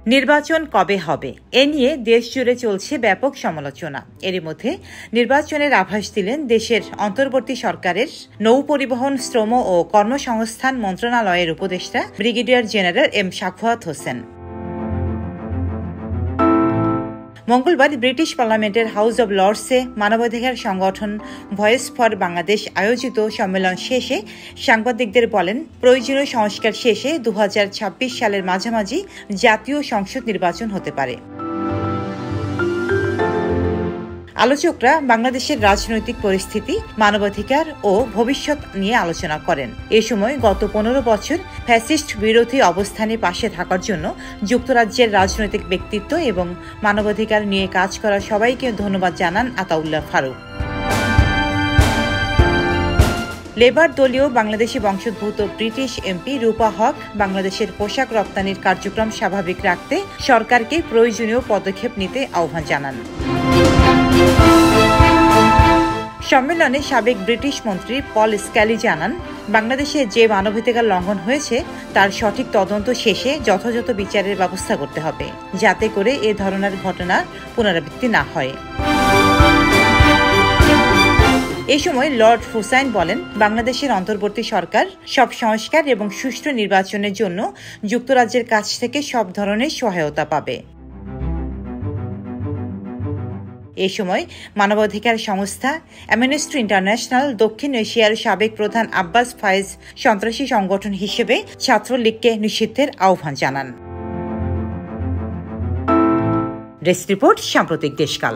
নির্বাচন কবে হবে এ নিয়ে দেশ জুড়ে চলছে ব্যাপক সমালোচনা। এরই মধ্যে নির্বাচনের আভাস দিলেন দেশের অন্তর্বর্তী সরকারের নৌ পরিবহন, শ্রম ও কর্মসংস্থান মন্ত্রণালয়ের উপদেষ্টা brigadier general M Sakhawat Hossain. মঙ্গলবার ব্রিটিশ পার্লামেন্টের হাউস অব লর্ডসে মানবাধিকার সংগঠন ভয়েস ফর বাংলাদেশ আয়োজিত সম্মেলন শেষে সাংবাদিকদের বলেন, প্রয়োজনীয় সংস্কার শেষে 2026 সালের মাঝামাঝি জাতীয় সংসদ নির্বাচন হতে পারে। আলোচকরা বাংলাদেশের রাজনৈতিক পরিস্থিতি, মানবাধিকার ও ভবিষ্যৎ নিয়ে আলোচনা করেন। এ সময় গত 15 বছর ফ্যাসিস্ট বিরোধী অবস্থানে পাশে থাকার জন্য যুক্তরাজ্যের রাজনৈতিক ব্যক্তিত্ব এবং মানবাধিকার নিয়ে কাজ করা সবাইকে ধন্যবাদ জানান আতাউল্লাহ ফারুক। লেবার দলীয় বাংলাদেশি বংশোদ্ভূত ব্রিটিশ এমপি রূপা হক বাংলাদেশের পোশাক রপ্তানির কার্যক্রম স্বাভাবিক রাখতে সরকারকে প্রয়োজনীয় পদক্ষেপ নিতে আহ্বান জানান। সম্মেলনে সাবেক ব্রিটিশ মন্ত্রী পল স্ক্যালি জানান, বাংলাদেশে যে মানবাধিকার লঙ্ঘন হয়েছে তার সঠিক তদন্ত শেষে যথাযথ বিচারের ব্যবস্থা করতে হবে, যাতে করে এ ধরনের ঘটনার পুনরাবৃত্তি না হয়। এ সময় লর্ড হুসাইন বলেন, বাংলাদেশের অন্তর্বর্তী সরকার সব সংস্কার এবং সুষ্ঠু নির্বাচনের জন্য যুক্তরাজ্যের কাছ থেকে সব ধরনের সহায়তা পাবে। এ সময় মানবাধিকার সংস্থা অ্যামনেস্টি ইন্টারন্যাশনাল দক্ষিণ এশিয়ার সাবেক প্রধান আব্বাস ফায়েজ সন্ত্রাসী সংগঠন হিসেবে ছাত্রলীগকে নিষিদ্ধের আহ্বান জানান। ডেস্ক রিপোর্ট, সাম্প্রতিক দেশকাল।